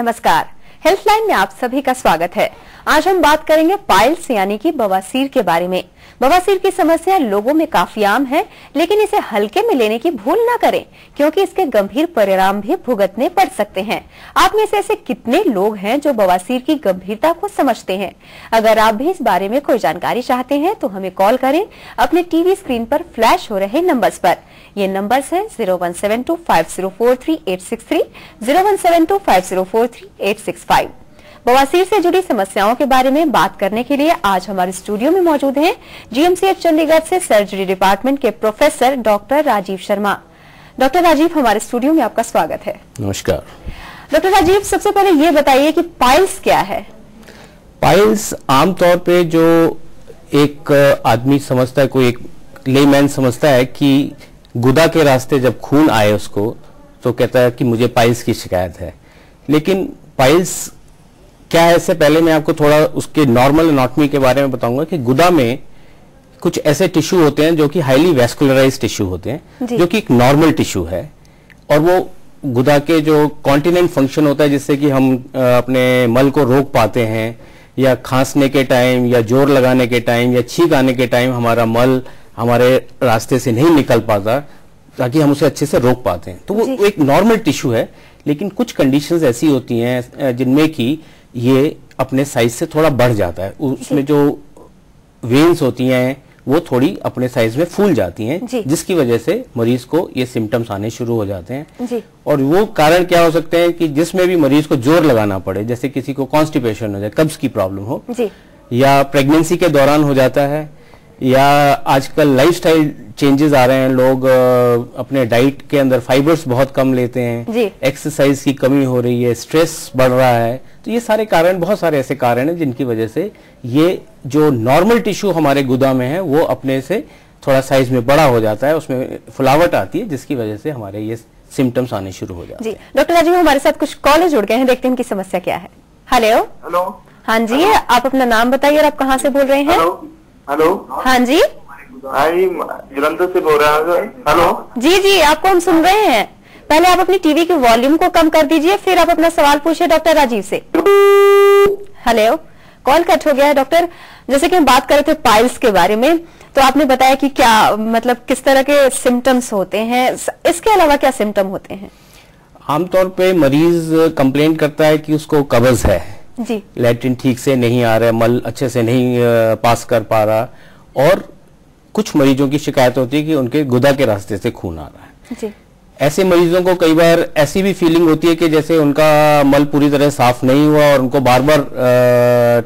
नमस्कार, हेल्थलाइन में आप सभी का स्वागत है। आज हम बात करेंगे पाइल्स यानी कि बवासीर के बारे में। बवासीर की समस्या लोगों में काफी आम है, लेकिन इसे हल्के में लेने की भूल न करें, क्योंकि इसके गंभीर परिणाम भी भुगतने पड़ सकते हैं। आप में से ऐसे कितने लोग हैं जो बवासीर की गंभीरता को समझते हैं? अगर आप भी इस बारे में कोई जानकारी चाहते हैं तो हमें कॉल करें अपने टीवी स्क्रीन पर फ्लैश हो रहे नंबर्स पर। ये नंबर्स हैं 01725043863, 01725043865। बवासीर से जुड़ी समस्याओं के बारे में बात करने के लिए आज हमारे स्टूडियो में मौजूद हैं जीएमसीएच चंडीगढ़ से सर्जरी डिपार्टमेंट के professor doctor Rajeev Sharma. Doctor Rajeev, हमारे स्टूडियो में आपका स्वागत है। नमस्कार। डॉक्टर राजीव, सबसे पहले ये बताइए कि पाइल्स क्या है? पाइल्स आमतौर पे जो एक आदमी समझता है, कोई एक लेमैन समझता है कि गुदा के रास्ते जब खून आए उसको, तो कहता है कि मुझे पाइल्स की शिकायत है। लेकिन पाइल्स क्या है, इससे पहले मैं आपको थोड़ा उसके नॉर्मल एनाटॉमी के बारे में बताऊंगा कि गुदा में कुछ ऐसे टिश्यू होते हैं जो कि हाईली वैस्कुलराइज्ड टिश्यू होते हैं, जो कि एक नॉर्मल टिश्यू है, और वो गुदा के जो कॉन्टिनेंट फंक्शन होता है जिससे कि हम अपने मल को रोक पाते हैं, या खांसने के टाइम या जोर लगाने के टाइम या छींक आने के टाइम हमारा मल हमारे रास्ते से नहीं निकल पाता, ताकि हम उसे अच्छे से रोक पाते हैं। तो वो एक नॉर्मल टिश्यू है। लेकिन कुछ कंडीशंस ऐसी होती हैं जिनमें कि ये अपने साइज से थोड़ा बढ़ जाता है, उसमें जो वेन्स होती हैं वो थोड़ी अपने साइज में फूल जाती हैं, जिसकी वजह से मरीज को ये सिम्टम्स आने शुरू हो जाते हैं। और वो कारण क्या हो सकते हैं कि जिसमें भी मरीज को जोर लगाना पड़े, जैसे किसी को कॉन्स्टिपेशन हो जाए, कब्ज की प्रॉब्लम हो, या प्रेगनेंसी के दौरान हो जाता है, या आजकल लाइफस्टाइल चेंजेस आ रहे हैं, लोग अपने डाइट के अंदर फाइबर्स बहुत कम लेते हैं, एक्सरसाइज की कमी हो रही है, स्ट्रेस बढ़ रहा है। तो ये सारे कारण, बहुत सारे ऐसे कारण हैं जिनकी वजह से ये जो नॉर्मल टिश्यू हमारे गुदा में है वो अपने से थोड़ा साइज में बड़ा हो जाता है, उसमें फुलावट आती है, जिसकी वजह से हमारे ये सिम्टम्स आने शुरू हो जाते हैं। डॉक्टर राजीव, हमारे साथ कुछ कॉलर जुड़ गए हैं, देखते हैं इनकी समस्या क्या है। हेलो। हाँ जी, आप अपना नाम बताइए और आप कहाँ से बोल रहे हैं? हेलो। हाँ जी, जलंधर से बोल रहा हूँ। हेलो जी, आपको हम सुन रहे हैं। पहले आप अपनी टीवी के वॉल्यूम को कम कर दीजिए, फिर आप अपना सवाल पूछिए डॉक्टर राजीव से। हेलो, कॉल कट हो गया है। डॉक्टर, जैसे कि हम बात कर रहे थे पाइल्स के बारे में, तो आपने बताया कि क्या मतलब किस तरह के सिम्टम्स होते हैं, इसके अलावा क्या सिम्टम होते हैं? आमतौर पे मरीज कंप्लेंट करता है कि उसको कब्ज है, लैट्रिन ठीक से नहीं आ रहा है, मल अच्छे से नहीं पास कर पा रहा, और कुछ मरीजों की शिकायत होती है कि उनके गुदा के रास्ते से खून आ रहा है। ऐसे मरीजों को कई बार ऐसी भी फीलिंग होती है कि जैसे उनका मल पूरी तरह साफ नहीं हुआ और उनको बार बार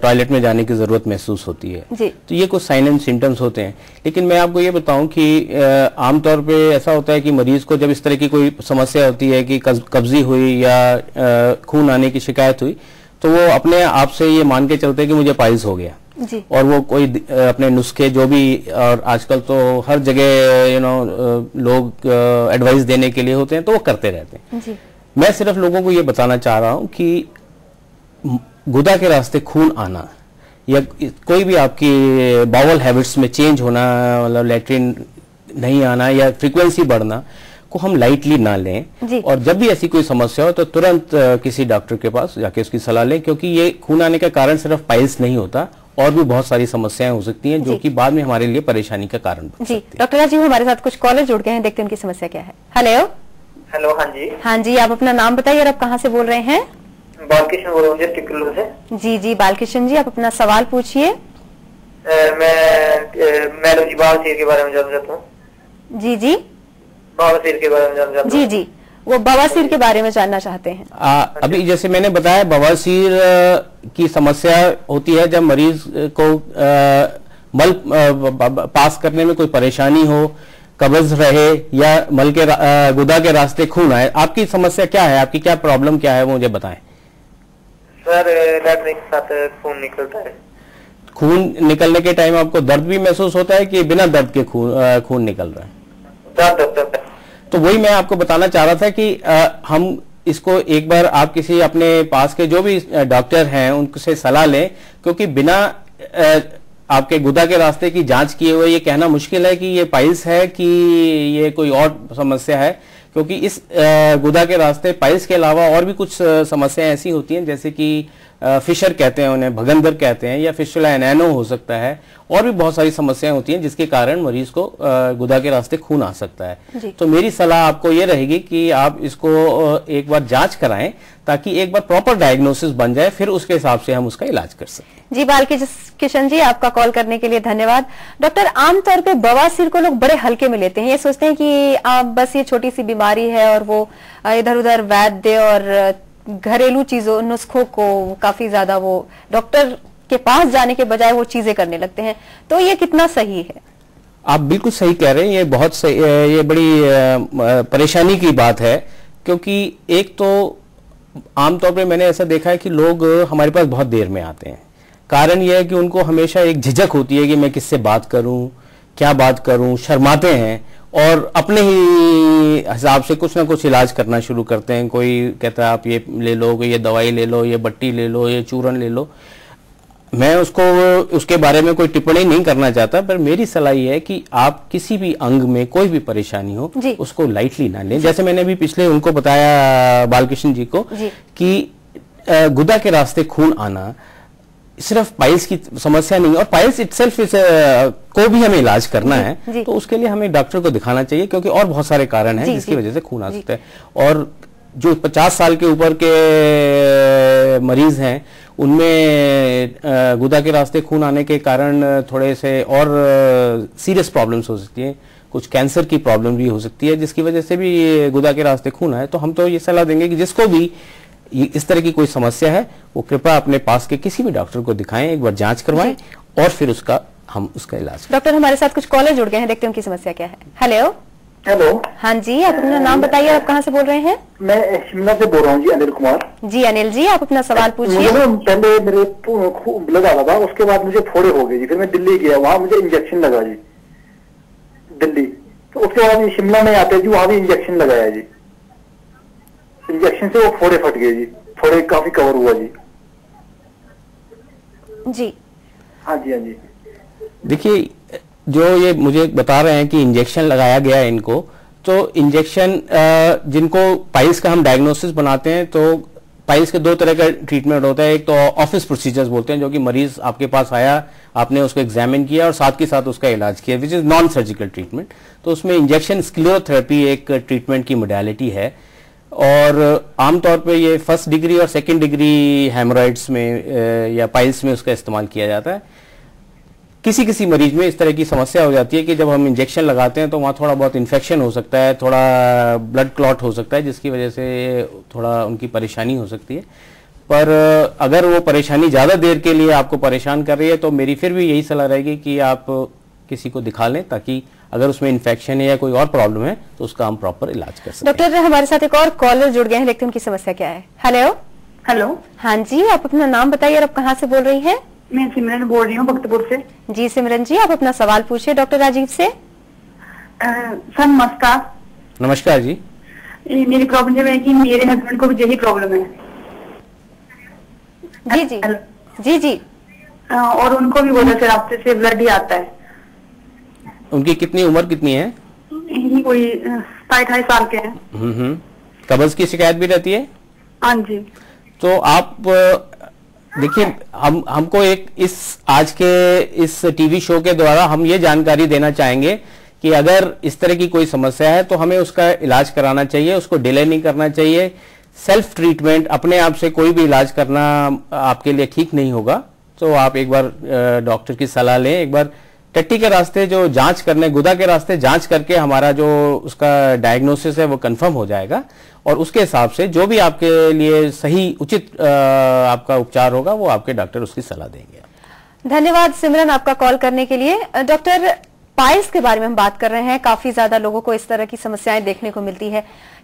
टॉयलेट में जाने की जरूरत महसूस होती है। तो ये कुछ साइन एंड सिम्टम्स होते हैं। लेकिन मैं आपको ये बताऊं कि आमतौर पे ऐसा होता है कि मरीज को जब इस तरह की कोई समस्या होती है कि कब्जी हुई या खून आने की शिकायत हुई, तो वो अपने आप से ये मान के चलते हैं कि मुझे पाइल्स हो गया, और वो कोई अपने नुस्खे जो भी, और आजकल तो हर जगह लोग एडवाइस देने के लिए होते हैं, तो वो करते रहते हैं। मैं सिर्फ लोगों को ये बताना चाह रहा हूं कि गुदा के रास्ते खून आना या कोई भी आपकी बाउल हैबिट्स में चेंज होना, मतलब लैट्रिन नहीं आना या फ्रीक्वेंसी बढ़ना को हम लाइटली ना लें, और जब भी ऐसी कोई समस्या हो तो तुरंत किसी डॉक्टर के पास जाके उसकी सलाह लें, क्योंकि ये खून आने का कारण सिर्फ पाइल्स नहीं होता, और भी बहुत सारी समस्याएं हो सकती हैं जो कि बाद में हमारे लिए परेशानी का कारण बन सकती है। डॉक्टर राजीव, हमारे साथ कुछ कॉलर जुड़ गए हैं, देखते हैं उनकी समस्या क्या है। हेलो। हेलो। हाँ जी, आप अपना नाम बताइए और आप कहाँ से बोल रहे हैं? बालकृष्ण बोल रहा हूँ टिक्कू से। जी, बालकृष्ण जी, आप अपना सवाल पूछिए। मैं बवासीर के बारे में जानना चाहता हूँ। जी, बवासीर के बारे में जानना चाहता हूँ। जी, वो बवासीर के बारे में जानना चाहते हैं। अभी जैसे मैंने बताया, बवासीर की समस्या होती है जब मरीज को मल पास करने में कोई परेशानी हो, कब्ज रहे, या मल के गुदा के रास्ते खून आए। आपकी समस्या क्या है, आपकी क्या प्रॉब्लम क्या है, वो मुझे बताएं। सर, लैट्रिन के साथ खून निकलता है। खून निकलने के टाइम आपको दर्द भी महसूस होता है कि बिना दर्द के खून निकल रहा है? दर्द। तो वही मैं आपको बताना चाह रहा था कि हम इसको एक बार आप किसी अपने पास के जो भी डॉक्टर हैं उनसे सलाह लें, क्योंकि बिना आपके गुदा के रास्ते की जांच किए हुए ये कहना मुश्किल है कि ये पाइल्स है कि ये कोई और समस्या है, क्योंकि इस गुदा के रास्ते पाइल्स के अलावा और भी कुछ समस्याएं ऐसी होती हैं, जैसे कि फिशर कहते हैं उन्हें, भगंदर कहते हैं, या फिस्टुला एनानो हो सकता है, और भी बहुत सारी समस्याएं होती हैं जिसके कारण मरीज को गुदा के रास्ते खून आ सकता है। तो मेरी सलाह आपको ये रहेगी कि आप इसको एक बार जांच कराएं, ताकि एक बार प्रॉपर डायग्नोसिस बन जाए, फिर उसके हिसाब से हम उसका इलाज कर सकें। जी बालकिशन जी, आपका कॉल करने के लिए धन्यवाद। डॉक्टर, आमतौर पे बवासीर को लोग बड़े हल्के में लेते हैं, ये सोचते हैं कि बस ये छोटी सी बीमारी है, और वो इधर उधर वैद्य और घरेलू चीजों नुस्खों को काफी ज्यादा वो डॉक्टर के पास जाने के बजाय वो चीजें करने लगते हैं, तो ये कितना सही है? आप बिल्कुल सही कह रहे हैं, ये बहुत सही, ये बड़ी परेशानी की बात है, क्योंकि एक तो आमतौर पे मैंने ऐसा देखा है कि लोग हमारे पास बहुत देर में आते हैं। कारण यह है कि उनको हमेशा एक झिझक होती है कि मैं किससे बात करूं, क्या बात करूं, शर्माते हैं और अपने ही हिसाब से कुछ ना कुछ इलाज करना शुरू करते हैं। कोई कहता है आप ये ले लो, ये दवाई ले लो, ये बट्टी ले लो, ये चूरन ले लो। मैं उसके बारे में कोई टिप्पणी नहीं करना चाहता, पर मेरी सलाह यह है कि आप किसी भी अंग में कोई भी परेशानी हो उसको लाइटली ना लें। जैसे मैंने अभी पिछले उनको बताया बालकृष्ण जी को कि गुदा के रास्ते खून आना सिर्फ पाइल्स की समस्या नहीं, और पाइल्स इटसेल्फ को भी हमें इलाज करना है, तो उसके लिए हमें डॉक्टर को दिखाना चाहिए, क्योंकि और बहुत सारे कारण हैं जिसकी वजह से खून आ सकता है। और जो 50 साल के ऊपर के मरीज हैं उनमें गुदा के रास्ते खून आने के कारण थोड़े से और सीरियस प्रॉब्लम्स हो सकती हैं, कुछ कैंसर की प्रॉब्लम भी हो सकती है, जिसकी वजह से भी गुदा के रास्ते खून आए। तो हम तो ये सलाह देंगे कि जिसको भी इस तरह की कोई समस्या है वो कृपया अपने पास के किसी भी डॉक्टर को दिखाएं, एक बार जांच करवाएं और फिर हम उसका इलाज। डॉक्टर, हमारे साथ कुछ कॉलर जुड़ गए हैं, देखते हैं उनकी समस्या क्या है। हेलो। हेलो। हाँ जी, आप अपना नाम बताइए, आप कहाँ से बोल रहे हैं? मैं शिमला से बोल रहा हूँ जी, अनिल कुमार। जी अनिल जी, आप अपना सवाल पूछिए। पहले मेरे ब्लड आ रहा था, उसके बाद मुझे फोड़े हो गए जी, फिर मैं दिल्ली गया, वहाँ मुझे इंजेक्शन लगा जी दिल्ली। तो उसके बाद शिमला में आते जी, वहाँ भी इंजेक्शन लगाया जी, इंजेक्शन से वो फोड़े फट गए जी, फोड़े काफी कवर हुआ जी। जी हाँ जी, हाँ जी। देखिए, जो ये मुझे बता रहे हैं कि इंजेक्शन लगाया गया है इनको, तो इंजेक्शन जिनको पाइल्स का हम डायग्नोसिस बनाते हैं, तो पाइल्स के दो तरह का ट्रीटमेंट होता है। एक तो ऑफिस प्रोसीजर्स बोलते हैं, जो कि मरीज आपके पास आया, आपने उसको एग्जामिन किया और साथ के साथ उसका इलाज किया, which is non surgical treatment. तो उसमें इंजेक्शन स्क्लेरोथेरेपी एक ट्रीटमेंट की मोडालिटी है, और आमतौर पे ये फर्स्ट डिग्री और सेकंड डिग्री हेमोरॉइड्स में या पाइल्स में उसका इस्तेमाल किया जाता है। किसी किसी मरीज में इस तरह की समस्या हो जाती है कि जब हम इंजेक्शन लगाते हैं तो वहाँ थोड़ा बहुत इन्फेक्शन हो सकता है, थोड़ा ब्लड क्लॉट हो सकता है, जिसकी वजह से थोड़ा उनकी परेशानी हो सकती है। पर अगर वो परेशानी ज़्यादा देर के लिए आपको परेशान कर रही है, तो मेरी फिर भी यही सलाह रहेगी कि आप किसी को दिखा लें, ताकि अगर उसमें इन्फेक्शन है या कोई और प्रॉब्लम है तो उसका हम प्रॉपर इलाज कर सकते हैं। डॉक्टर, हमारे साथ एक और कॉलर जुड़ गए हैं, देखते हैं उनकी समस्या क्या है। हेलो। हेलो। हाँ जी, आप अपना नाम बताइए और आप कहाँ से बोल रही हैं? मैं सिमरन बोल रही हूँ, भक्तपुर से। जी सिमरन जी, आप अपना सवाल पूछिए डॉक्टर राजीव से। सर नमस्कार। नमस्कार जी। मेरी प्रॉब्लम है कि मेरे हस्बैंड को भी यही प्रॉब्लम है। जी जी जी जी। और उनको भी बोला सर रास्ते से ब्लड ही आता है। उनकी कितनी उम्र कितनी है? यही कोई 27-28 साल के हैं। कब्ज की शिकायत भी रहती है? हाँ जी। तो आप देखिए, हमको एक आज के इस टीवी शो के द्वारा हम ये जानकारी देना चाहेंगे कि अगर इस तरह की कोई समस्या है तो हमें उसका इलाज कराना चाहिए, उसको डिले नहीं करना चाहिए। सेल्फ ट्रीटमेंट, अपने आप से कोई भी इलाज करना आपके लिए ठीक नहीं होगा। तो आप एक बार डॉक्टर की सलाह लें, एक बार टट्टी के रास्ते जो जांच करने, गुदा के रास्ते जांच करके हमारा जो उसका डायग्नोसिस है वो कंफर्म हो जाएगा, और उसके हिसाब से जो भी आपके लिए सही उचित आपका उपचार होगा वो आपके डॉक्टर उसकी सलाह देंगे। धन्यवाद सिमरन आपका कॉल करने के लिए। डॉक्टर, पाइल्स के बारे में हम बात कर रहे हैं, काफी ज्यादा लोगों को इस तरह की समस्याएं देखने को मिलती है।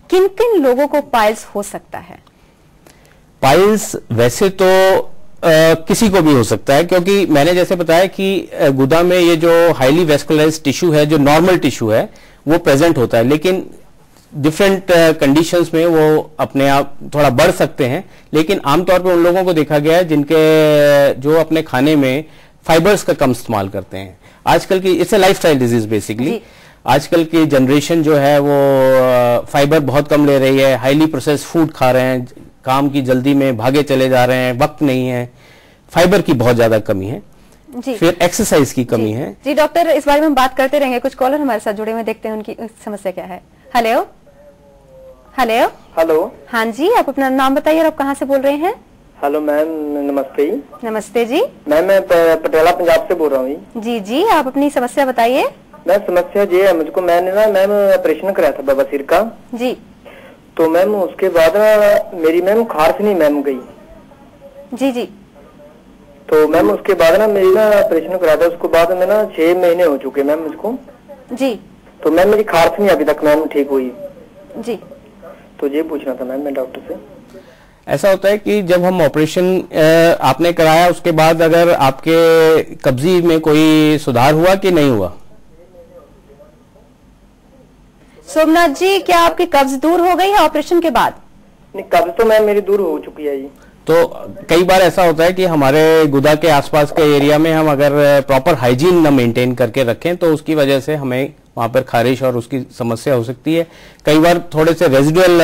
किन किन लोगों को पाइल्स हो सकता है? पाइल्स वैसे तो किसी को भी हो सकता है, क्योंकि मैंने जैसे बताया कि गुदा में ये जो हाईली वेस्कुलराइज्ड टिश्यू है, जो नॉर्मल टिश्यू है, वो प्रेजेंट होता है, लेकिन डिफरेंट कंडीशंस में वो अपने आप थोड़ा बढ़ सकते हैं। लेकिन आमतौर पे उन लोगों को देखा गया है जिनके जो अपने खाने में फाइबर्स का कम इस्तेमाल करते हैं। आजकल की it's a lifestyle disease basically. आजकल की जनरेशन जो है वो फाइबर बहुत कम ले रही है, हाईली प्रोसेस्ड फूड खा रहे हैं, काम की जल्दी में भागे चले जा रहे हैं, वक्त नहीं है, फाइबर की बहुत ज्यादा कमी है जी। फिर एक्सरसाइज की कमी है। जी डॉक्टर, इस बारे में हम बात करते रहेंगे। कुछ कॉलर हमारे साथ जुड़े हुए, देखते हैं उनकी समस्या क्या है। Hello hello hello. हाँ जी, आप अपना नाम बताइए और आप कहाँ से बोल रहे हैं? हेलो मैम, नमस्ते। नमस्ते जी। मैम मैं पटियाला पंजाब से बोल रहा हूँ। जी जी, आप अपनी समस्या बताइए। मैम समस्या ये है, मुझको मैंने ना मैम ऑपरेशन कराया था बवासीर का। जी तो मैम उसके बाद ना मेरी मैम खारिश नहीं मैम गई। जी जी। तो मैम उसके बाद ना मेरी ना ऑपरेशन कराया था, उसके बाद में ना 6 महीने हो चुके मैम मुझको। जी। तो मैम मेरी खारिश नहीं अभी तक मैम ठीक हुई। जी। तो ये पूछना था मैम मैं डॉक्टर से। ऐसा होता है कि जब हम ऑपरेशन आपने कराया उसके बाद अगर आपके कब्जी में कोई सुधार हुआ कि नहीं हुआ? सोमनाथ जी, क्या आपकी कब्ज दूर हो गई है ऑपरेशन के बाद? नहीं, कब्ज तो मैम मेरी दूर हो चुकी है जी। तो कई बार ऐसा होता है कि हमारे गुदा के आसपास के एरिया में हम अगर प्रॉपर हाइजीन न मेंटेन करके रखें तो उसकी वजह से हमें वहां पर खारिश और उसकी समस्या हो सकती है। कई बार थोड़े से रेजिडुअल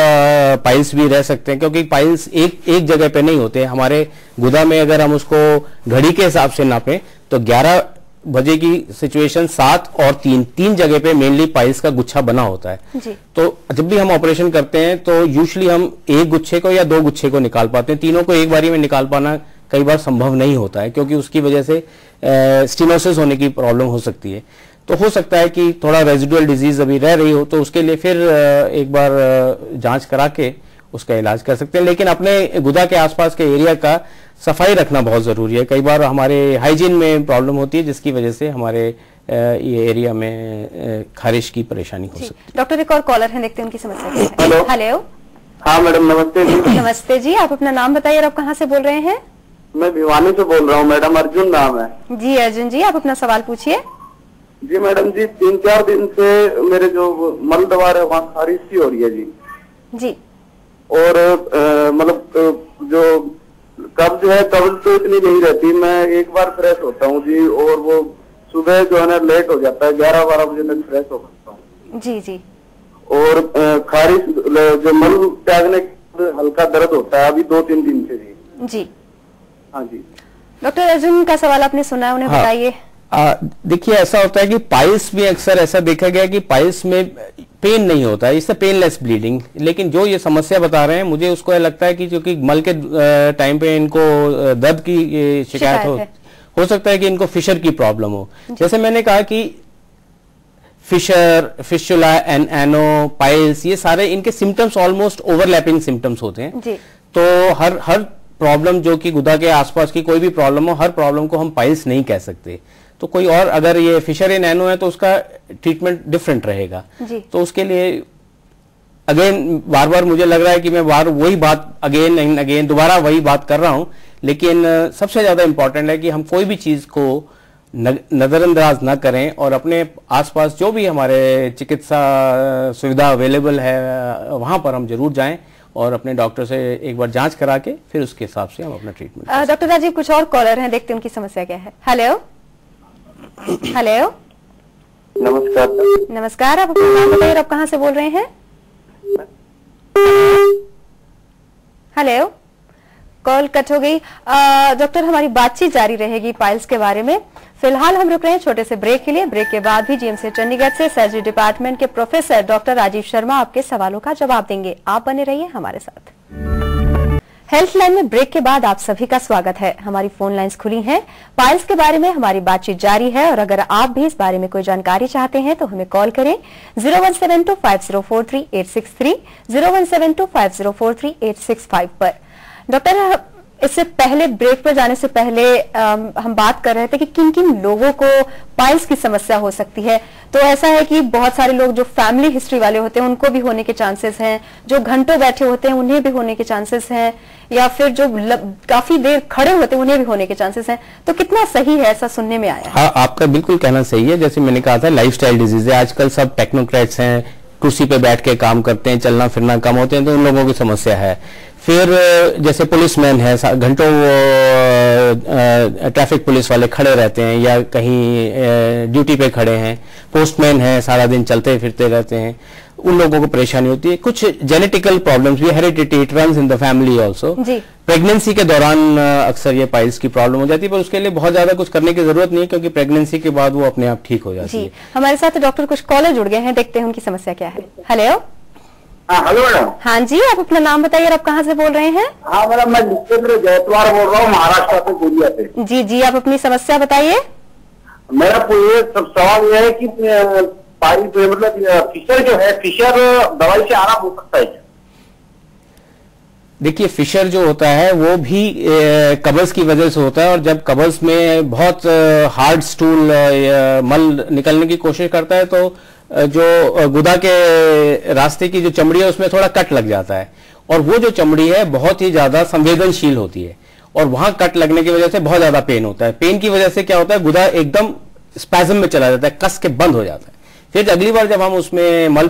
पाइल्स भी रह सकते हैं, क्योंकि पाइल्स एक जगह पे नहीं होते। हमारे गुदा में अगर हम उसको घड़ी के हिसाब से नापें तो 11 बजे की सिचुएशन 7 और 3 जगह पे मेनली पाइल्स का गुच्छा बना होता है जी। तो जब भी हम ऑपरेशन करते हैं तो यूजुअली हम एक गुच्छे को या 2 गुच्छे को निकाल पाते हैं। तीनों को एक बारी में निकाल पाना कई बार संभव नहीं होता है, क्योंकि उसकी वजह से स्टेनोसिस होने की प्रॉब्लम हो सकती है। तो हो सकता है कि थोड़ा रेजिडुअल डिजीज अभी रह रही हो, तो उसके लिए फिर एक बार जांच करा के उसका इलाज कर सकते हैं। लेकिन अपने गुदा के आसपास के एरिया का सफाई रखना बहुत जरूरी है। कई बार हमारे हाइजीन में प्रॉब्लम होती है, जिसकी वजह से हमारे ये एरिया में खारिश की परेशानी हो सकती है। डॉक्टर, एक और कॉलर है, देखते हैं उनकी समस्या क्या है। हेलो। हाँ मैडम, नमस्ते जी। नमस्ते जी, आप अपना नाम बताइए और आप कहाँ से बोल रहे हैं? मैं भिवानी से बोल रहा हूँ मैडम, अर्जुन नाम है। जी अर्जुन जी, आप अपना सवाल पूछिए। जी मैडम जी, 3-4 दिन से मेरे जो मल द्वार है वहाँ खारिश सी हो रही है जी। जी। और मतलब जो कब्ज है, कब्ज तो इतनी नहीं रहती। मैं एक बार फ्रेश होता हूँ जी, और वो सुबह जो है ना लेट हो जाता है, 11-12 बजे तक फ्रेश हो सकता हूँ। जी जी। और खारिश जो मल त्यागने हल्का दर्द होता है अभी 2-3 दिन से जी। जी हाँ जी। डॉक्टर अर्जुन का सवाल आपने सुना है, उन्हें बताइए। देखिए, ऐसा होता है कि पाइल्स में अक्सर ऐसा देखा गया कि पाइल्स में पेन नहीं होता है, इससे पेनलेस ब्लीडिंग। लेकिन जो ये समस्या बता रहे हैं, मुझे उसको लगता है कि क्योंकि मल के टाइम पे इनको दर्द की शिकायत हो सकता है कि इनको फिशर की प्रॉब्लम हो। जैसे मैंने कहा कि फिशर, फिस्टुला, एनो, पाइल्स, ये सारे इनके सिम्टम्स ऑलमोस्ट ओवरलैपिंग सिम्टम्स होते हैं जी। तो हर प्रॉब्लम जो कि गुदा के आसपास की कोई भी प्रॉब्लम हो, हर प्रॉब्लम को हम पाइल्स नहीं कह सकते। तो कोई और अगर ये फिशर इन एनो है तो उसका ट्रीटमेंट डिफरेंट रहेगा जी। तो उसके लिए अगेन बार बार मुझे लग रहा है कि मैं वही बात अगेन एंड अगेन दोबारा वही बात कर रहा हूं, लेकिन सबसे ज्यादा इंपॉर्टेंट है कि हम कोई भी चीज को नजरअंदाज ना करें और अपने आसपास जो भी हमारे चिकित्सा सुविधा अवेलेबल है वहां पर हम जरूर जाएं और अपने डॉक्टर से एक बार जांच करा के फिर उसके हिसाब से हम अपना ट्रीटमेंट। डॉक्टर राजीव, कुछ और कॉलर हैं, देखते हैं उनकी समस्या क्या है। Hello hello. नमस्कार। नमस्कार, आप अपना नाम बताइए और आप कहाँ से बोल रहे हैं? हेलो, कॉल कट हो गई। डॉक्टर, हमारी बातचीत जारी रहेगी पाइल्स के बारे में। फिलहाल हम रुक रहे हैं छोटे से ब्रेक के लिए। ब्रेक के बाद भी जीएमसी चंडीगढ़ से सर्जरी डिपार्टमेंट के प्रोफेसर डॉक्टर राजीव शर्मा आपके सवालों का जवाब देंगे। आप बने रहिए हमारे साथ। हेल्थ लाइन में ब्रेक के बाद आप सभी का स्वागत है। हमारी फोन लाइंस खुली हैं। पाइल्स के बारे में हमारी बातचीत जारी है और अगर आप भी इस बारे में कोई जानकारी चाहते हैं तो हमें कॉल करें 01725043863, 01725043865 पर। डॉक्टर, इससे पहले ब्रेक पर जाने से पहले हम बात कर रहे थे कि किन किन लोगों को पाइल्स की समस्या हो सकती है। तो ऐसा है कि बहुत सारे लोग जो फैमिली हिस्ट्री वाले होते हैं उनको भी होने के चांसेस हैं, जो घंटों बैठे होते हैं उन्हें भी होने के चांसेस हैं, या फिर जो काफी देर खड़े होते हैं उन्हें भी होने के चांसेस हैं। तो कितना सही है, ऐसा सुनने में आया? हाँ, आपका बिल्कुल कहना सही है। जैसे मैंने कहा था, लाइफस्टाइल डिजीज है। आजकल सब टेक्नोक्रेट्स हैं, कुर्सी पे बैठ के काम करते हैं, चलना फिरना कम होते हैं, तो उन लोगों की समस्या है। फिर जैसे पुलिसमैन है, घंटों ट्रैफिक पुलिस वाले खड़े रहते हैं या कहीं ड्यूटी पे खड़े हैं, पोस्टमैन है सारा दिन चलते फिरते रहते हैं, उन लोगों को परेशानी होती है। कुछ जेनेटिकल प्रॉब्लम्स भी, heredity, it runs in the family also. Pregnancy के दौरान अक्सर ये पाइल्स की प्रॉब्लम हो जाती है, पर उसके लिए बहुत ज्यादा कुछ करने की जरूरत नहीं है, क्योंकि प्रेगनेंसी के बाद वो अपने आप ठीक हो जाती है। हमारे साथ डॉक्टर कुछ कॉलर जुड़ गए हैं, देखते हैं उनकी समस्या क्या है। हेलो। Hello madam. हाँ जी, आप अपना नाम बताइए और आप कहाँ से बोल रहे हैं? हाँ मैडम, मैं जितेंद्र जयतवार बोल रहा हूँ, महाराष्ट्र से, गोलिया से। जी जी, आप अपनी समस्या बताइए। मेरा सवाल यह है कि पाइप मतलब फिशर जो है, फिशर दवाई से आराम हो सकता है? देखिए, फिशर जो होता है वो भी कब्ज की वजह से होता है, और जब कब्ज में बहुत हार्ड स्टूल मल निकलने की कोशिश करता है तो जो गुदा के रास्ते की जो चमड़ी है उसमें थोड़ा कट लग जाता है, और वो जो चमड़ी है बहुत ही ज्यादा संवेदनशील होती है, और वहां कट लगने की वजह से बहुत ज्यादा पेन होता है। पेन की वजह से क्या होता है, गुदा एकदम स्पैज्म में चला जाता है, कस के बंद हो जाता है। फिर अगली बार जब हम उसमें मल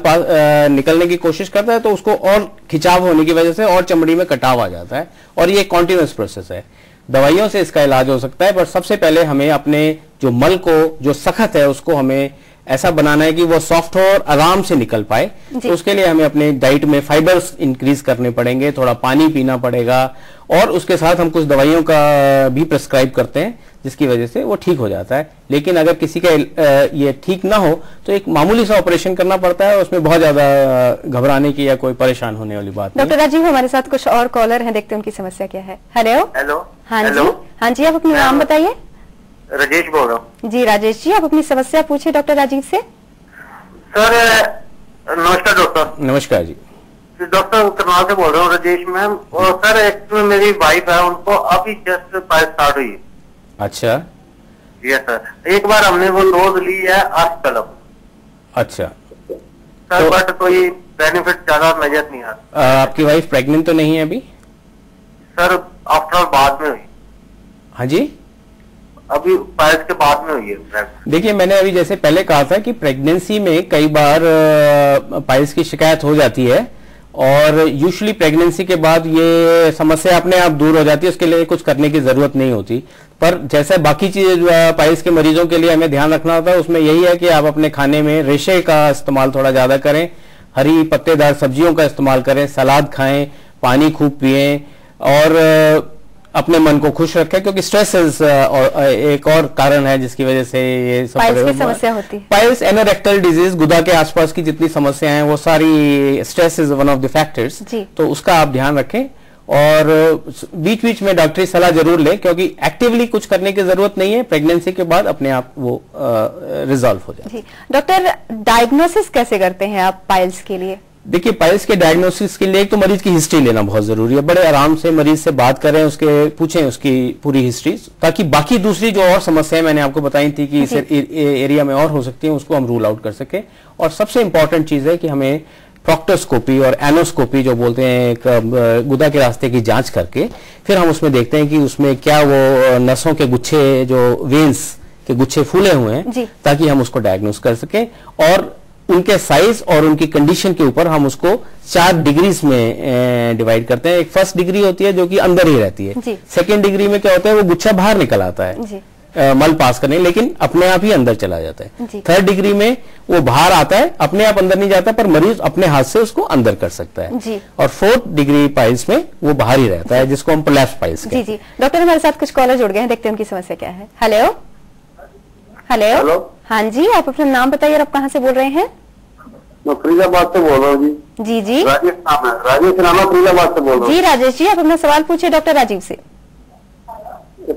निकलने की कोशिश करते हैं तो उसको और खिंचाव होने की वजह से और चमड़ी में कटाव आ जाता है, और ये कॉन्टिन्यूस प्रोसेस है। दवाइयों से इसका इलाज हो सकता है, पर सबसे पहले हमें अपने जो मल को, जो सख्त है, उसको हमें ऐसा बनाना है कि वो सॉफ्ट हो और आराम से निकल पाए। तो उसके लिए हमें अपने डाइट में फाइबर्स इंक्रीज करने पड़ेंगे, थोड़ा पानी पीना पड़ेगा, और उसके साथ हम कुछ दवाइयों का भी प्रिस्क्राइब करते हैं, जिसकी वजह से वो ठीक हो जाता है। लेकिन अगर किसी का ये ठीक ना हो तो एक मामूली सा ऑपरेशन करना पड़ता है, उसमें बहुत ज्यादा घबराने की या कोई परेशान होने वाली बात नहीं। डॉक्टर राजीव, हमारे साथ कुछ और कॉलर हैं, देखते हैं उनकी समस्या क्या है। हेलो। हेलो। हाँ जी, हाँ जी, आप अपना नाम बताइए। राजेश बोल रहा हूँ। जी राजेश जी, आप अपनी समस्या पूछिए डॉक्टर राजीव से। सर नमस्कार डॉक्टर। नमस्कार जी। डॉक्टर करनाल से बोल रहा हूँ, राजेश मैम। और सर एक्चुअली मेरी वाइफ है, उनको अभी जस्ट पाइल्स स्टार्ट हुई है। अच्छा। यस सर, एक बार हमने वो डोज ली है आजकल। अच्छा सर तो, बट कोई बेनिफिट ज्यादा नजर नहीं आ रहा। आपकी वाइफ प्रेग्नेंट तो नहीं है अभी? सर आफ्टर बाद में हुई। हाँ जी, अभी पाइल्स के बाद में हुई है। देखिए, मैंने अभी जैसे पहले कहा था कि प्रेगनेंसी में कई बार पाइल्स की शिकायत हो जाती है, और यूजुअली प्रेगनेंसी के बाद ये समस्या अपने आप दूर हो जाती है, उसके लिए कुछ करने की जरूरत नहीं होती। पर जैसे बाकी चीज पाइल्स के मरीजों के लिए हमें ध्यान रखना होता है, उसमें यही है कि आप अपने खाने में रेशे का इस्तेमाल थोड़ा ज्यादा करें, हरी पत्तेदार सब्जियों का इस्तेमाल करें, सलाद खाएं, पानी खूब पिएं, और अपने मन को खुश रखें, क्योंकि स्ट्रेस एक और कारण है जिसकी वजह से ये सब समस्या होती है। पाइल्स एनोरेक्टल डिजीज, गुदा के आसपास की जितनी समस्याएं हैं वो सारी stress is one of the factors, तो उसका आप ध्यान रखें, और बीच बीच में डॉक्टरी सलाह जरूर लें, क्योंकि एक्टिवली कुछ करने की जरूरत नहीं है, प्रेगनेंसी के बाद अपने आप वो रिजॉल्व हो जाए। डॉक्टर, डायग्नोसिस कैसे करते हैं आप पाइल्स के लिए? देखिए, पाइल्स के डायग्नोसिस के लिए एक तो मरीज की हिस्ट्री लेना बहुत जरूरी है। बड़े आराम से मरीज से बात करें, उसके पूछें उसकी पूरी हिस्ट्री, ताकि बाकी दूसरी जो और समस्याएं मैंने आपको बताई थी कि इस एरिया में और हो सकती है, उसको हम रूल आउट कर सके। और सबसे इंपॉर्टेंट चीज है कि हमें प्रोक्टोस्कोपी और एनोस्कोपी जो बोलते हैं, एक गुदा के रास्ते की जांच करके फिर हम उसमें देखते हैं कि उसमें क्या वो नसों के गुच्छे, जो वेन्स के गुच्छे फूले हुए हैं, ताकि हम उसको डायग्नोस कर सकें, और उनके साइज और उनकी कंडीशन के ऊपर हम उसको 4 डिग्रीज में डिवाइड करते हैं। एक फर्स्ट डिग्री होती है जो कि अंदर ही रहती है, सेकेंड डिग्री में क्या होता है, वो गुच्छा बाहर निकल आता है मल पास करने, लेकिन अपने आप ही अंदर चला जाता है। थर्ड डिग्री में वो बाहर आता है, अपने आप अंदर नहीं जाता, पर मरीज अपने हाथ से उसको अंदर कर सकता है। और फोर्थ डिग्री पाइल्स में वो बाहर ही रहता है, जिसको हम प्रोलैप्स पाइल्स कहते हैं। जी जी डॉक्टर, हमारे साथ कुछ कॉलर जुड़ गए हैं, देखते हैं उनकी समस्या क्या है। हेलो। हेलो। हाँ जी, आप अपना नाम बताइए और आप कहाँ से बोल रहे हैं? मैं फरीदाबाद से बोल रहा हूँ जी। जी जी, राजेश नाम है, फरीदाबाद से बोल रहा हूँ। जी राजेश जी, आप अपना सवाल पूछिए डॉक्टर राजीव से।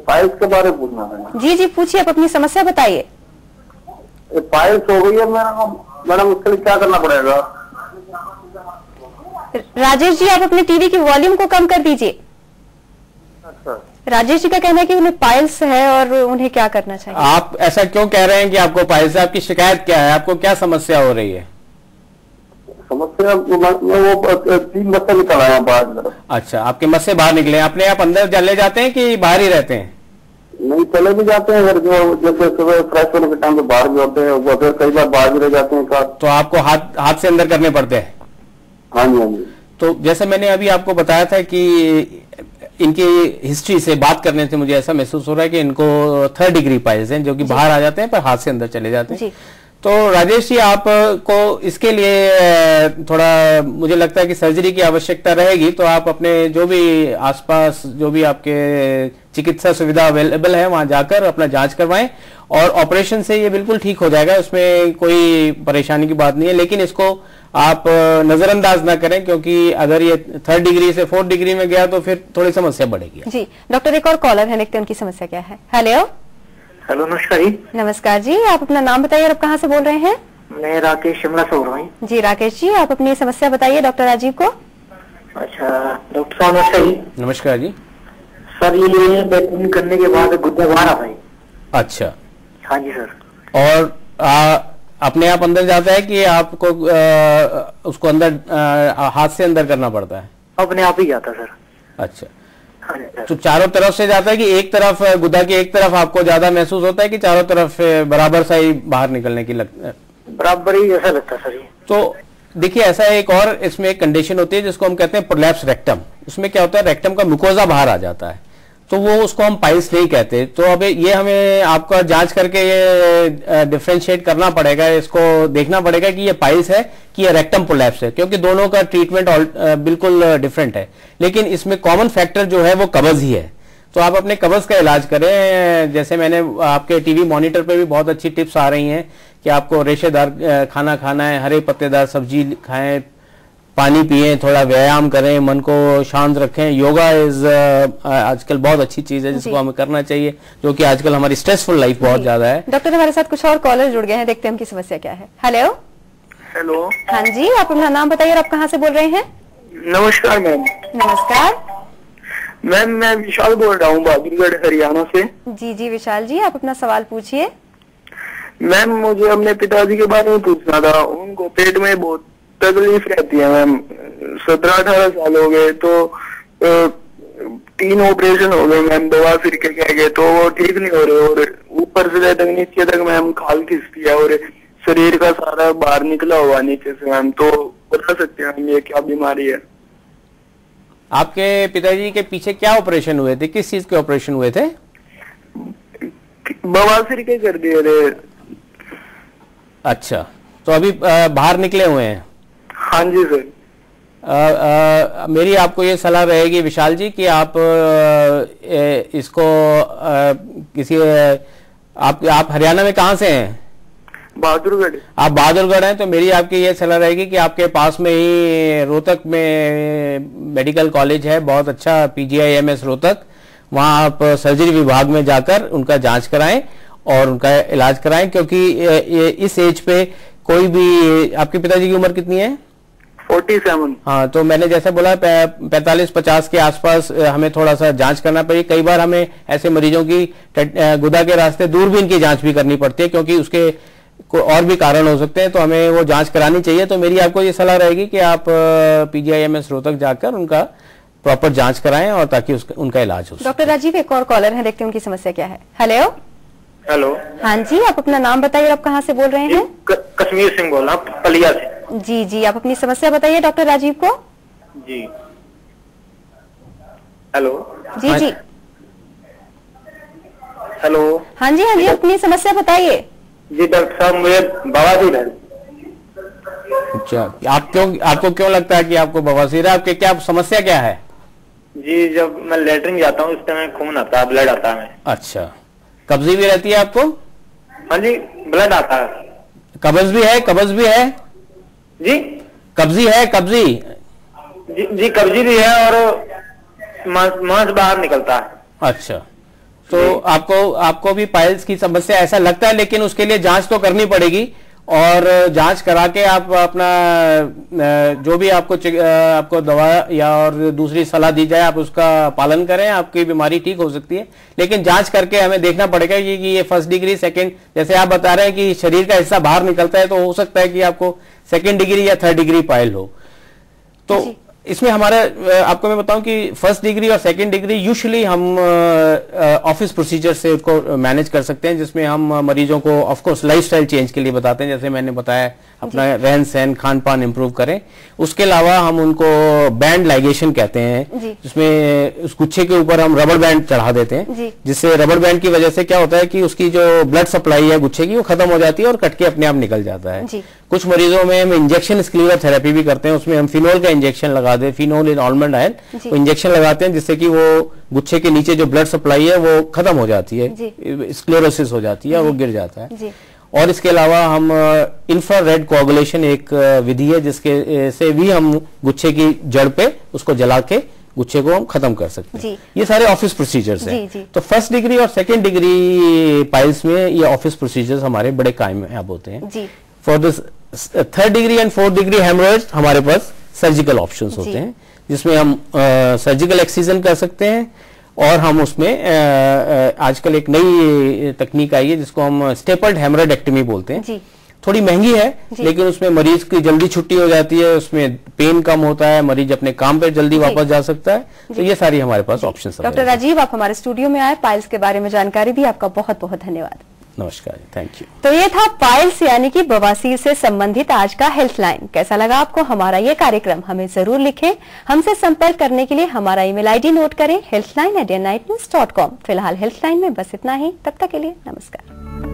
पाइल्स के बारे में पूछना है। जी जी, पूछिए, आप अपनी समस्या बताइए। पाइल्स हो गई है मैडम, उसके लिए क्या करना पड़ेगा? राजेश जी, आप अपने टीवी की वॉल्यूम को कम कर दीजिए। अच्छा। राजेश जी का कहना है कि उन्हें पाइल्स है और उन्हें क्या करना चाहिए। आप ऐसा क्यों कह रहे हैं कि आपको पाइल्स है? आपकी शिकायत क्या है? आपको क्या समस्या हो रही है? समस्या वो 3 मस्से निकल आए हैं बाहर। अच्छा, आपके मस्से बाहर निकले, अपने आप अंदर चले जाते हैं कि बाहर ही रहते हैं? नहीं, चले भी जाते हैं, जो जैसे सुबह फ्रेश होने के टाइम पे बाहर भी होते हैं, वो फिर कई बार बाहर भी रह जाते हैं। तो आपको हाथ से अंदर करने पड़ते हैं? हाँ जी, हाँ जी। तो जैसे मैंने अभी आपको बताया था कि इनकी हिस्ट्री से बात करने से मुझे ऐसा महसूस हो रहा है कि इनको 3rd डिग्री पाइल्स हैं, जो कि बाहर आ जाते हैं पर हाथ से अंदर चले जाते हैं। तो राजेश जी, आपको इसके लिए थोड़ा मुझे लगता है कि सर्जरी की आवश्यकता रहेगी, तो आप अपने जो भी आसपास जो भी आपके चिकित्सा सुविधा अवेलेबल है वहां जाकर अपना जांच करवाएं, और ऑपरेशन से ये बिल्कुल ठीक हो जाएगा, उसमें कोई परेशानी की बात नहीं है। लेकिन इसको आप नजरअंदाज ना करें, क्योंकि अगर ये 3rd डिग्री से 4th डिग्री में गया तो फिर थोड़ी समस्या बढ़ेगी। जी डॉक्टर, एक और कॉलर है, देखते हैं उनकी समस्या क्या है। हेलो। हेलो, नमस्कार जी। नमस्कार जी, आप अपना नाम बताइए और आप कहाँ से बोल रहे हैं? मैं राकेश शिमला से बोल रहा हूँ। जी राकेश जी, आप अपनी समस्या बताइए डॉक्टर राजीव को। अच्छा डॉक्टर साहब, नमस्कार जी। नमस्कार जी। सर ये बैटिंग करने के बाद गुद्दा बाहर आता है। अच्छा। हाँ जी सर। और अपने आप अंदर जाता है कि आपको उसको अंदर हाथ से अंदर करना पड़ता है? अपने आप ही जाता सर। अच्छा, हाँ जी सर। तो चारों तरफ से जाता है कि एक तरफ गुदा की एक तरफ आपको ज्यादा महसूस होता है कि चारों तरफ बराबर सा ही बाहर निकलने की बराबर ही ऐसा लगता है सर ये। तो देखिए, ऐसा एक और इसमें एक कंडीशन होती है जिसको हम कहते हैं प्रोलैप्स रेक्टम। उसमें क्या होता है, रेक्टम का मुकोजा बाहर आ जाता है, तो वो उसको हम पाइल्स नहीं कहते। तो अब ये हमें आपका जांच करके ये डिफरेंशिएट करना पड़ेगा, इसको देखना पड़ेगा कि ये पाइल्स है कि ये रेक्टम प्रोलैप्स है, क्योंकि दोनों का ट्रीटमेंट बिल्कुल डिफरेंट है। लेकिन इसमें कॉमन फैक्टर जो है वो कब्ज ही है, तो आप अपने कब्ज का इलाज करें। जैसे मैंने आपके टीवी मॉनिटर पे भी बहुत अच्छी टिप्स आ रही हैं कि आपको रेशेदार खाना खाना है, हरे पत्तेदार सब्जी खाएं, पानी पिएं, थोड़ा व्यायाम करें, मन को शांत रखें। योगा इज आजकल बहुत अच्छी चीज है जिसको हमें करना चाहिए, जो कि आजकल हमारी स्ट्रेसफुल लाइफ बहुत ज्यादा है। डॉक्टर, हमारे साथ कुछ और कॉलर जुड़ गए हैं, देखते हैं उनकी समस्या क्या है। हेलो। हेलो। हाँ जी, आप अपना नाम बताइए और आप कहाँ से बोल रहे हैं? नमस्कार मैम। नमस्कार मैम, मैं विशाल बोल रहा हूँ बहादुरगढ़ हरियाणा से। जी जी विशाल जी, आप अपना सवाल पूछिए। मैम, मुझे अपने पिताजी के बारे में पूछना था। उनको पेट में बहुत तकलीफ रहती है मैम। 17-18 साल हो गए, तो 3 ऑपरेशन हो गए मैम, दवा फिर के कह गए, तो वो ठीक नहीं हो रहे, और ऊपर से लेकर नीचे तक मैम खाल खिंचती है, और शरीर का सारा बाहर निकला हुआ नीचे से मैम। तो बता सकते हैं हम ये क्या बीमारी है? आपके पिताजी के पीछे क्या ऑपरेशन हुए थे, किस चीज के ऑपरेशन हुए थे? बवासीर के कर दिए थे। अच्छा, तो अभी बाहर निकले हुए हैं? हाँ जी सर। मेरी आपको ये सलाह रहेगी विशाल जी कि आप इसको किसी आप हरियाणा में कहाँ से हैं? बहादुरगढ़। आप बहादुरगढ़ हैं, तो मेरी आपकी ये सलाह रहेगी कि आपके पास में ही रोहतक में मेडिकल कॉलेज है, बहुत अच्छा PGIMS रोहतक, वहां आप सर्जरी विभाग में जाकर उनका जांच कराएं और उनका इलाज कराएं, क्योंकि इस एज पे कोई भी। आपके पिताजी की उम्र कितनी है? 47। हाँ, तो मैंने जैसे बोला 45-50 के आसपास हमें थोड़ा सा जांच करना पड़ेगी। कई बार हमें ऐसे मरीजों की गुदा के रास्ते दूरबीन की जांच भी करनी पड़ती है, क्योंकि उसके कोई और भी कारण हो सकते हैं, तो हमें वो जांच करानी चाहिए। तो मेरी आपको ये सलाह रहेगी कि आप PGIMS रोहतक जाकर उनका प्रॉपर जांच कराएं, और ताकि उनका इलाज हो। डॉक्टर राजीव, एक और कॉलर है, देखते हैं उनकी समस्या क्या है। हेलो। हेलो। हाँ जी, आप अपना नाम बताइए और आप कहाँ से बोल रहे हैं? कश्मीर सिंह बोल रहा हूँ, पलिया से। जी जी, आप अपनी समस्या बताइए डॉक्टर राजीव को। जी। हेलो। जी जी। हेलो। हाँ जी हाँ जी, अपनी समस्या बताइए। जी डॉक्टर साहब, मुझे बवासीर है। अच्छा, आपको क्यों लगता है कि आपको बवासीर है? आपके क्या समस्या क्या है? जी, जब मैं लेटरिन जाता हूँ उस समय खून आता है, ब्लड आता है। अच्छा, कब्जी भी रहती है आपको? हाँ जी, ब्लड आता है। कब्ज भी है? कब्ज भी है जी? कब्जी है? कब्जी? जी कब्जी भी है, और मांस बाहर निकलता है। अच्छा, तो आपको भी पाइल्स की समस्या ऐसा लगता है, लेकिन उसके लिए जांच तो करनी पड़ेगी, और जांच करा के आप अपना जो भी आपको दवा या और दूसरी सलाह दी जाए आप उसका पालन करें, आपकी बीमारी ठीक हो सकती है। लेकिन जांच करके हमें देखना पड़ेगा कि ये 1st डिग्री, 2nd, जैसे आप बता रहे हैं कि शरीर का हिस्सा बाहर निकलता है, तो हो सकता है कि आपको 2nd डिग्री या 3rd डिग्री पाइल हो। तो इसमें हमारा आपको मैं बताऊं कि फर्स्ट डिग्री और सेकंड डिग्री यूजुअली हम ऑफिस प्रोसीजर से उसको मैनेज कर सकते हैं, जिसमें हम मरीजों को ऑफ कोर्स लाइफस्टाइल चेंज के लिए बताते हैं, जैसे मैंने बताया अपना रहन सहन खान पान इंप्रूव करें। उसके अलावा हम उनको बैंड लाइगेशन कहते हैं, जिसमें उस गुच्छे के ऊपर हम रबर बैंड चढ़ा देते हैं, जिससे रबर बैंड की वजह से क्या होता है कि उसकी जो ब्लड सप्लाई है गुच्छे की वो खत्म हो जाती है और कट के अपने आप निकल जाता है। कुछ मरीजों में हम इंजेक्शन स्क्लेरोथेरेपी भी करते हैं, उसमें हम फिनोल का इंजेक्शन लगा दे, फिनोल इन आलमंड ऑयल वो इंजेक्शन लगाते हैं, जिससे कि वो गुच्छे के नीचे जो ब्लड सप्लाई है वो खत्म हो जाती है, स्क्लेरोसिस हो जाती है और वो गिर जाता है। और इसके अलावा हम इंफ्रारेड कोआगुलेशन एक विधि है, जिसके से भी हम गुच्छे की जड़ पे उसको जला के गुच्छे को हम खत्म कर सकते हैं। ये सारे ऑफिस प्रोसीजर्स हैं। तो फर्स्ट डिग्री और सेकेंड डिग्री पाइल्स में ये ऑफिस प्रोसीजर्स हमारे बड़े कामयाब होते हैं। For this third degree and fourth degree haemorrhage हमारे पास सर्जिकल ऑप्शंस होते हैं, जिसमें हम सर्जिकल एक्सीजन कर सकते हैं, और हम उसमें आजकल एक नई तकनीक आई है जिसको हम स्टेपल्ड हेमोरेक्टमी बोलते हैं। थोड़ी महंगी है, लेकिन उसमें मरीज की जल्दी छुट्टी हो जाती है, उसमें पेन कम होता है, मरीज अपने काम पे जल्दी वापस जा सकता है। तो ये सारी हमारे पास ऑप्शंस हैं। डॉक्टर राजीव, आप हमारे स्टूडियो में आए, पाइल्स के बारे में जानकारी दी, आपका बहुत बहुत धन्यवाद। नमस्कार, थैंक यू। तो ये था पाइल्स यानी कि बवासीर से संबंधित आज का हेल्पलाइन। कैसा लगा आपको हमारा ये कार्यक्रम, हमें जरूर लिखें। हमसे संपर्क करने के लिए हमारा ईमेल आईडी नोट करें, healthline@nightnews.com। फिलहाल हेल्पलाइन में बस इतना ही, तब तक के लिए नमस्कार।